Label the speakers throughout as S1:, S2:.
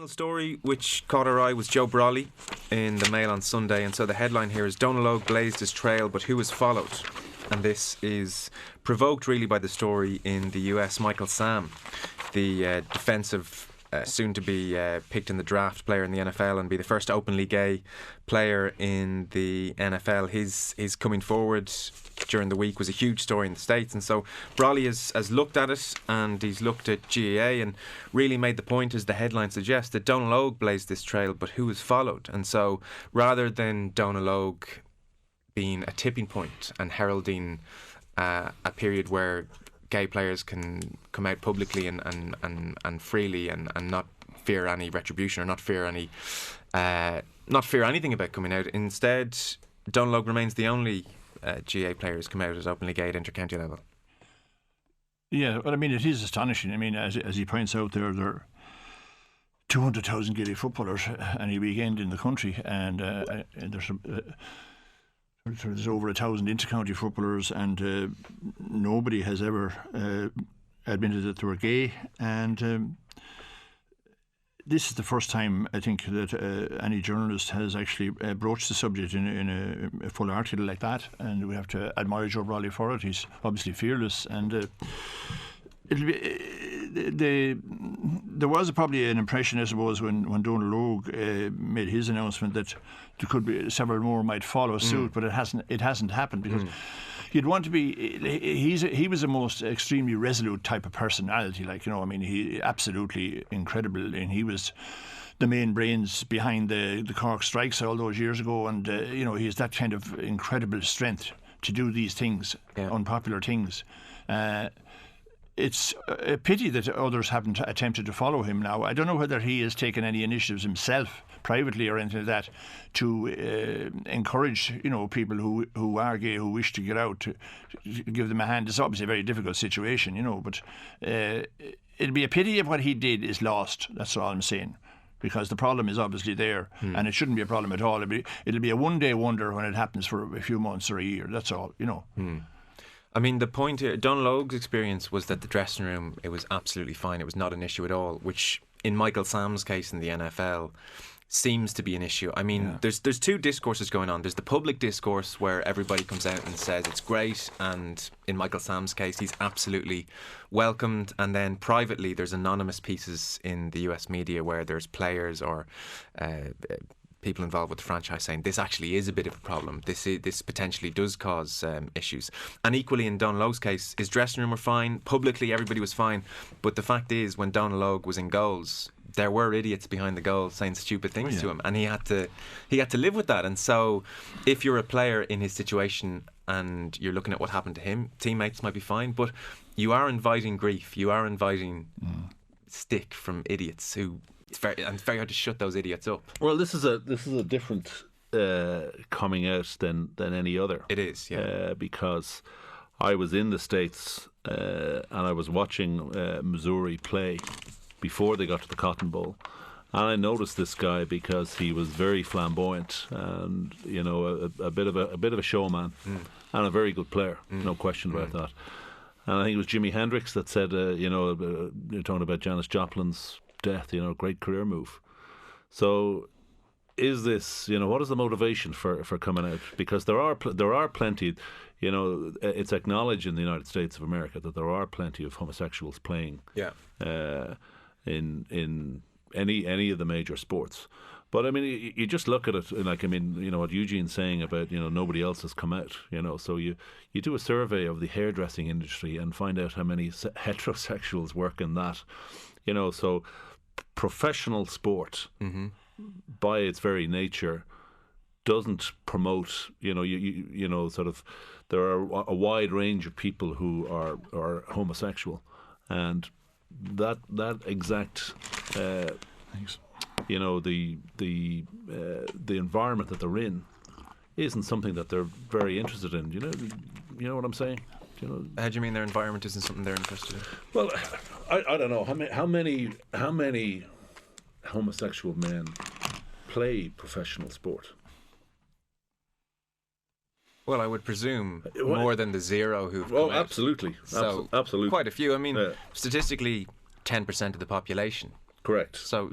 S1: final story which caught our eye was Joe Brawley in the Mail on Sunday, and so the headline here is Donal Óg blazed his trail, but who was followed? And this is provoked really by the story in the US. Michael Sam, the defensive soon to be picked in the draft player in the NFL and be the first openly gay player in the NFL, his coming forward during the week was a huge story in the States. And so Brawley has looked at it, and he's looked at GAA and really made the point, as the headline suggests, that Donal Óg blazed this trail, but who was followed? And so rather than Donal Óg being a tipping point and heralding a period where gay players can come out publicly and freely and not fear any retribution or not fear anything about coming out. Instead, Donal Óg remains the only GA player who's come out as openly gay at inter-county level.
S2: Yeah, well, I mean, it is astonishing. I mean, as he points out there are 200,000 gay footballers any weekend in the country, and there's over 1,000 inter-county footballers, and nobody has ever admitted that they were gay. And this is the first time, I think, that any journalist has actually broached the subject in a full article like that. And we have to admire Joe Brawley for it. He's obviously fearless, and there was probably an impression, I suppose, when Donal Óg made his announcement that there could be several more might follow suit, but it hasn't happened, because you'd want to be. He was a most extremely resolute type of personality, he absolutely incredible, and he was the main brains behind the Cork strikes all those years ago, and he has that kind of incredible strength to do these things, unpopular things. It's a pity that others haven't attempted to follow him now. I don't know whether he has taken any initiatives himself, privately or anything like that, to encourage, people who are gay, who wish to get out, to give them a hand. It's obviously a very difficult situation, but it'd be a pity if what he did is lost. That's all I'm saying. Because the problem is obviously there, and it shouldn't be a problem at all. It'll be a one-day wonder when it happens for a few months or a year. That's all,
S1: I mean, the point here, Donal Óg's experience was that the dressing room, it was absolutely fine. It was not an issue at all, which in Michael Sam's case in the NFL seems to be an issue. I mean, there's two discourses going on. There's the public discourse where everybody comes out and says it's great, and in Michael Sam's case, he's absolutely welcomed. And then privately, there's anonymous pieces in the US media where there's players or people involved with the franchise saying this actually is a bit of a problem. This potentially does cause issues. And equally in Donal Óg's case, his dressing room were fine. Publicly, everybody was fine. But the fact is, when Donal Óg was in goals, there were idiots behind the goal saying stupid things to him, and he had to live with that. And so, if you're a player in his situation and you're looking at what happened to him, teammates might be fine, but you are inviting grief. You are inviting stick from idiots who. It's very hard to shut those idiots up.
S3: Well, this is a different coming out than any other.
S1: It is, yeah.
S3: Because I was in the States and I was watching Missouri play before they got to the Cotton Bowl, and I noticed this guy because he was very flamboyant and a bit of a showman and a very good player, no question about that. And I think it was Jimi Hendrix that said, you're talking about Janis Joplin's death, great career move. So is this, what is the motivation for coming out? Because there are plenty, it's acknowledged in the United States of America that there are plenty of homosexuals playing in any of the major sports. But I mean, you just look at it, what Eugene's saying about, nobody else has come out, so you do a survey of the hairdressing industry and find out how many heterosexuals work in that, so professional sport by its very nature doesn't promote, sort of, there are a wide range of people who are homosexual, and that exact the environment that they're in isn't something that they're very interested in. You know what I'm saying?
S1: How do you mean their environment isn't something they're interested in?
S3: Well, I don't know how many homosexual men play professional sport.
S1: Well, I would presume more than the zero who've come out.
S3: Absolutely.
S1: So
S3: absolutely.
S1: Quite a few. I mean, statistically, 10% of the population
S3: Correct.
S1: So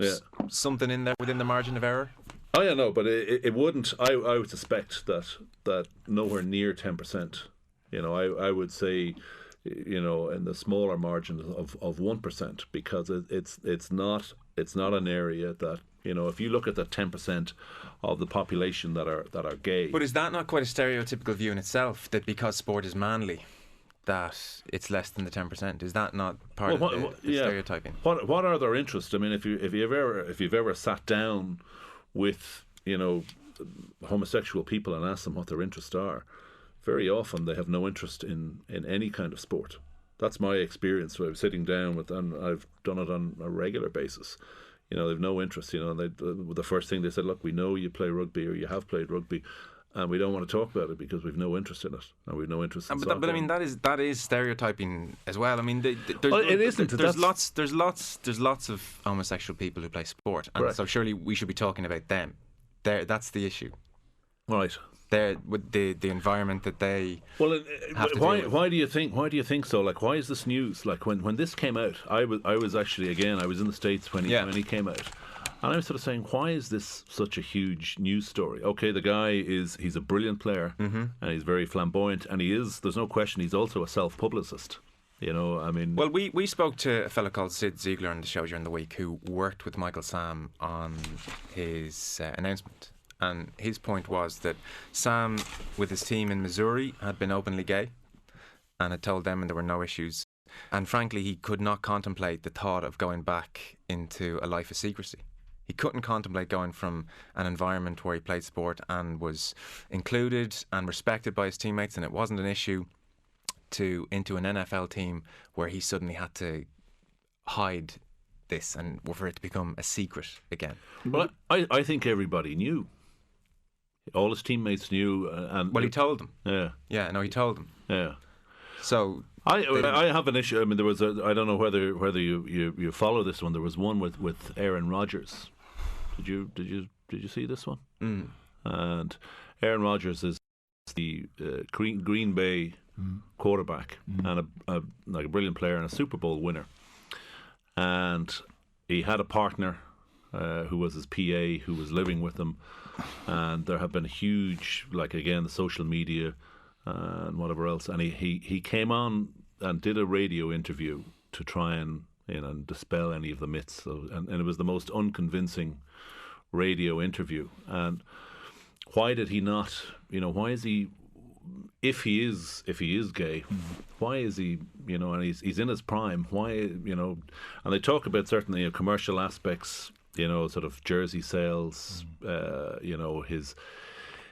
S1: something in there within the margin of error.
S3: Oh yeah, no, but it wouldn't. I would suspect that nowhere near 10%. I would say, in the smaller margin of 1%, because it's not an area that, if you look at the 10% of the population that are gay.
S1: But is that not quite a stereotypical view in itself, that because sport is manly, that it's less than the 10%? Is that not part of the stereotyping?
S3: What are their interests? I mean, if you've ever sat down with homosexual people and asked them what their interests are, very often they have no interest in any kind of sport. That's my experience. So I was sitting down with, and I've done it on a regular basis. They've no interest. The first thing they said, look, we know you play rugby or you have played rugby, and we don't want to talk about it because we've no interest in it, and we've no interest in soccer.
S1: But I mean, that is stereotyping as well. I mean,
S3: it isn't.
S1: There's lots of homosexual people who play sport, and so surely we should be talking about them. That's the issue,
S3: right?
S1: With the environment that they
S3: why do you think so? Like, why is this news? Like, when this came out, I was actually, again, I was in the States when he came out, and I was sort of saying, why is this such a huge news story? Okay, the guy he's a brilliant player, and he's very flamboyant, and there's no question, he's also a self-publicist. I mean...
S1: Well, we spoke to a fellow called Sid Ziegler on the show during the week, who worked with Michael Sam on his announcement. And his point was that Sam, with his team in Missouri, had been openly gay and had told them, and there were no issues. And frankly, he could not contemplate the thought of going back into a life of secrecy. He couldn't contemplate going from an environment where he played sport and was included and respected by his teammates, and it wasn't an issue, into an NFL team where he suddenly had to hide this and for it to become a secret again.
S3: Well, I think everybody knew. All his teammates knew.
S1: He told them.
S3: Yeah.
S1: Yeah, no, he told them.
S3: Yeah.
S1: So...
S3: I have an issue. I mean, there was I don't know whether you follow this one. There was one with Aaron Rodgers. Did you see this one?
S1: Mm.
S3: And Aaron Rodgers is the Green Bay quarterback and a brilliant player and a Super Bowl winner. And he had a partner who was his PA, who was living with him, and there have been huge, the social media and whatever else. And he came on and did a radio interview to try and dispel any of the myths. And it was the most unconvincing radio interview. And why did he not? Why is he? If he is gay, why is he? And he's in his prime. Why? And they talk about certainly commercial aspects. Sort of jersey sales.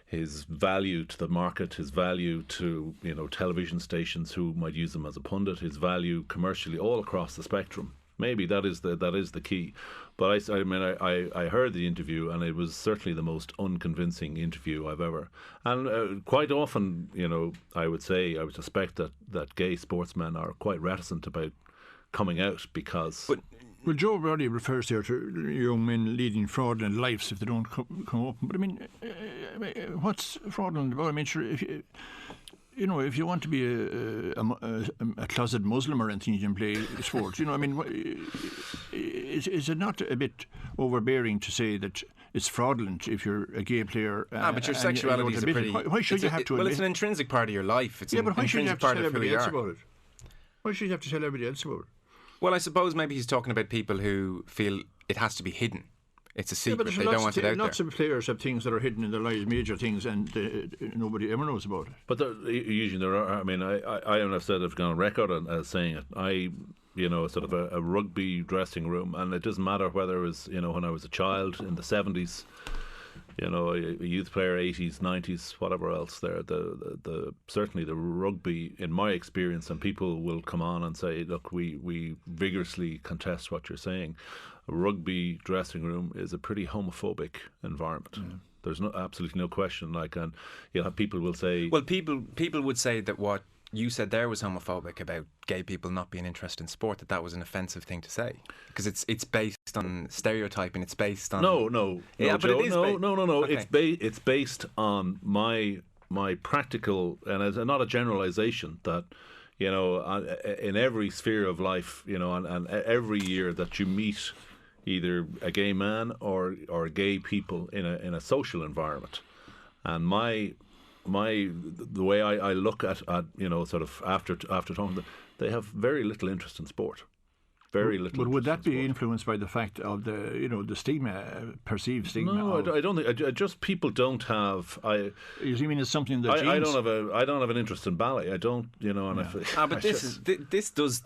S3: His value to the market, his value to television stations who might use him as a pundit, his value commercially all across the spectrum. Maybe that is the key. But I heard the interview, and it was certainly the most unconvincing interview I've ever. And quite often, I would suspect that gay sportsmen are quite reticent about coming out because.
S2: Well, Joe Brody refers there to young men leading fraudulent lives if they don't come open. But I mean, what's fraudulent about? I mean, sure, if you want to be a closet Muslim or anything, you can play sports. I mean, is it not a bit overbearing to say that it's fraudulent if you're a gay player?
S1: But your sexuality is a pretty.
S2: Why should you have to?
S1: Well, it's an intrinsic part of your life. It's
S2: but why should you have to tell everybody else
S1: about
S2: it? Why should you have to tell everybody else about it?
S1: Well, I suppose maybe he's talking about people who feel it has to be hidden. It's a secret. They don't want it out there.
S2: Lots of players have things that are hidden in their lives, major things, and nobody ever knows about it.
S3: But usually there are. I mean, I have said I've gone on record as saying it. Sort of a rugby dressing room, and it doesn't matter whether it was when I was a child in the 70s. A youth player, 80s, 90s, whatever else. There, the certainly the rugby, in my experience, and people will come on and say, "Look, we vigorously contest what you're saying." A rugby dressing room is a pretty homophobic environment. Mm. There's absolutely no question. And you'll have people will say,
S1: "Well, people would say that what you said there was homophobic about gay people not being interested in sport, that was an offensive thing to say because it's based on stereotyping. It's based on
S3: no,
S1: yeah,
S3: Joe,
S1: but it is
S3: no.
S1: Okay.
S3: It's based on my practical, and it's not a generalization that in every sphere of life, and every year that you meet either a gay man or gay people in a social environment. And the way I look at sort of after talking to them, they have very little interest in sport. Very little.
S2: But would that be
S3: sport.
S2: influenced by the fact of the stigma, perceived stigma?
S3: No, I don't think. I just people don't have.
S2: You mean it's something that
S3: I don't have an interest in ballet. I don't.
S1: But this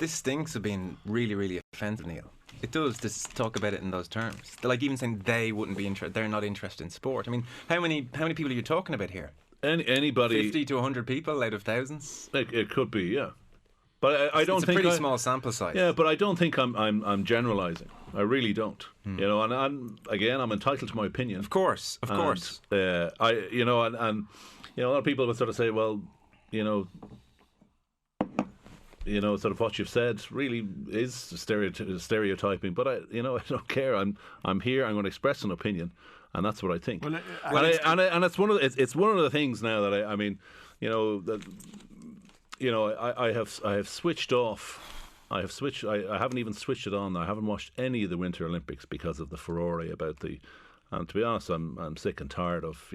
S1: stinks of being really, really offensive, Neil. It does to talk about it in those terms. Like even saying they wouldn't be interested. They're not interested in sport. I mean, how many people are you talking about here?
S3: Anybody.
S1: 50 to 100 people out of thousands.
S3: It could be, yeah. But I don't think
S1: it's a pretty small sample size.
S3: Yeah, but I don't think I'm generalising. I really don't. And again, I'm entitled to my opinion.
S1: Of course.
S3: A lot of people would sort of say, well, sort of what you've said really is stereotyping. But I don't care. I'm here. I'm going to express an opinion, and that's what I think. Well, it's one of the things now that I have switched off. I haven't even switched it on. I haven't watched any of the Winter Olympics because of the furore about the. And to be honest, I'm sick and tired of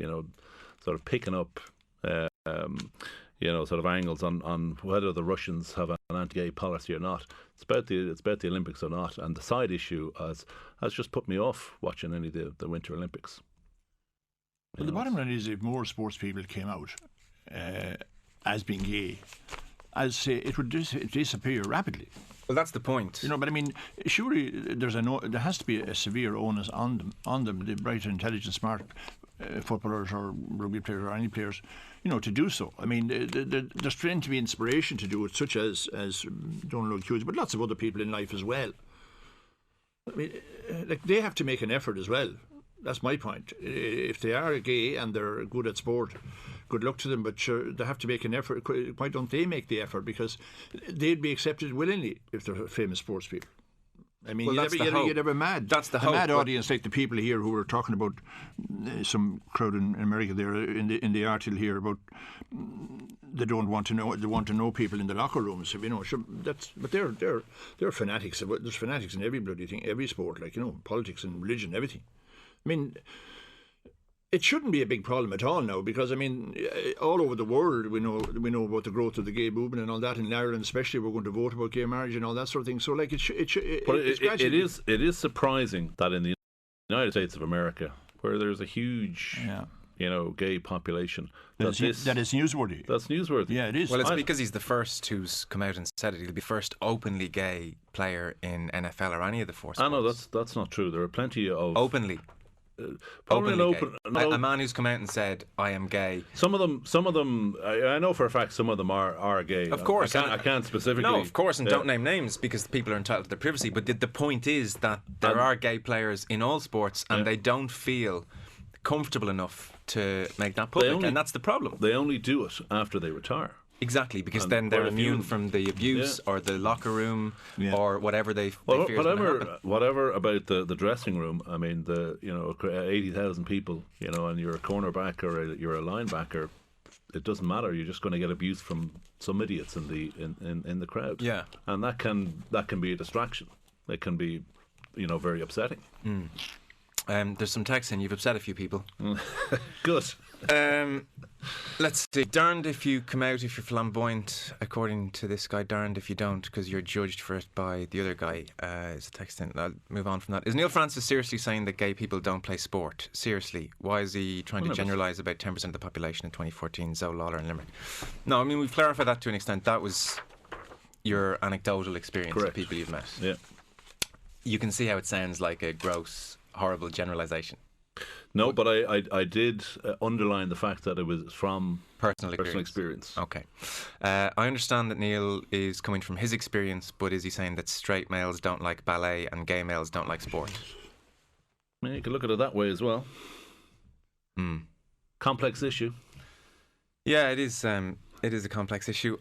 S3: sort of picking up sort of angles on whether the Russians have an anti-gay policy or not. It's about the Olympics or not, and the side issue has just put me off watching any of the Winter Olympics.
S2: Well, the bottom line is, if more sports people came out as being gay, it would disappear rapidly.
S1: Well, that's the point.
S2: But I mean, surely there has to be a severe onus on them, the bright, intelligent, smart footballers or rugby players or any players, to do so. I mean, there's trying to be inspiration to do it, such as Donald Hughes, but lots of other people in life as well. I mean, they have to make an effort as well. That's my point. If they are gay and they're good at sport, good luck to them, but sure, they have to make an effort. Why don't they make the effort? Because they'd be accepted willingly if they're famous sports people. I mean, you'd have a mad audience like the people here who were talking about some crowd in America there in the article here about they don't want to know. They want to know people in the locker rooms. But they're fanatics. There's fanatics in every bloody thing, every sport, politics and religion, everything. I mean, it shouldn't be a big problem at all now, because I mean, all over the world we know about the growth of the gay movement and all that. In Ireland, especially, we're going to vote about gay marriage and all that sort of thing. So, it
S3: is surprising that in the United States of America, where there's a huge, gay population,
S2: that is newsworthy.
S3: That's newsworthy.
S2: Yeah, it is.
S1: Well, it's because he's the first who's come out and said it. He'll be the first openly gay player in NFL or any of the four sports.
S3: I know that's not true. There are plenty of
S1: openly. A man who's come out and said, I am gay.
S3: Some of them I know for a fact some of them are gay.
S1: Of course.
S3: I can't specifically.
S1: No, of course, and don't name names because the people are entitled to their privacy. But the point is that there are gay players in all sports and they don't feel comfortable enough to make that public, and that's the problem.
S3: They only do it after they retire.
S1: Exactly, because then they're immune from the abuse or the locker room or whatever they fear is going to happen.
S3: Whatever about the dressing room. I mean, 80,000 people, and you're a cornerback or you're a linebacker. It doesn't matter. You're just going to get abuse from some idiots in the crowd. Yeah, and that can be a distraction. It can be, very upsetting.
S1: There's some text in. You've upset a few people.
S3: Good.
S1: Let's see. Darned if you come out if you're flamboyant, according to this guy. Darned if you don't, because you're judged for it by the other guy. Is a text in. I'll move on from that. Is Neil Francis seriously saying that gay people don't play sport? Seriously, why is he trying to generalise about 10% of the population in 2014? Zoe Lawler and Limerick. No, I mean we've clarified that to an extent. That was your anecdotal experience of people you've met.
S3: Yeah.
S1: You can see how it sounds like a gross, horrible generalisation.
S3: No, but I did underline the fact that it was from
S1: personal experience. Okay. I understand that Neil is coming from his experience, but is he saying that straight males don't like ballet and gay males don't like sport?
S3: I mean, you could look at it that way as well. Complex issue.
S1: Yeah, it is. It is a complex issue.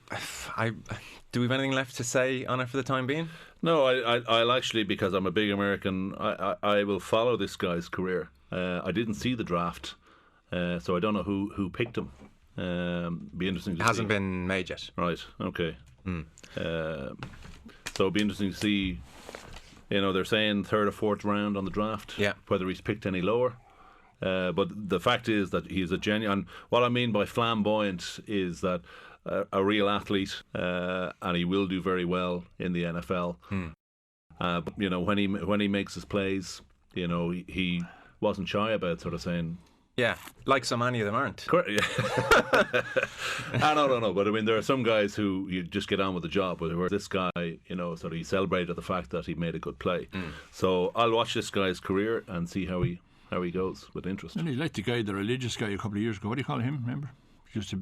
S1: Do we have anything left to say on it for the time being?
S3: No, I'll actually, because I'm a big American, I will follow this guy's career. I didn't see the draft, so I don't know who picked him. Be interesting to see.
S1: It hasn't been made yet.
S3: Right, okay. So it'll be interesting to see You know, they're saying 3rd or 4th round on the draft.
S1: Yeah.
S3: Whether he's picked any lower. But the fact is that he's a genuine. What I mean by flamboyant is that a real athlete, and he will do very well in the NFL. But, you know, when he makes his plays, you know, he wasn't shy about sort of saying.
S1: Yeah, like so many of them aren't.
S3: No. But I mean, there are some guys who you just get on with the job. Where this guy, you know, sort of he celebrated the fact that he made a good play. So I'll watch this guy's career and see how he goes with interest.
S2: And he's like the guy, the religious guy a couple of years ago. What do you call him? Remember? Just a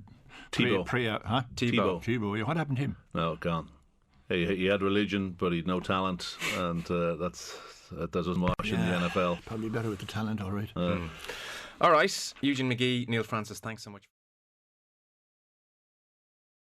S3: Tebow.
S2: Huh?
S3: Tebow.
S2: Yeah, what happened to him?
S3: No, gone. He had religion, but he had no talent, and that doesn't wash in the NFL.
S2: Probably better with the talent, all right.
S1: All right, Eugene McGee, Neil Francis, thanks so much.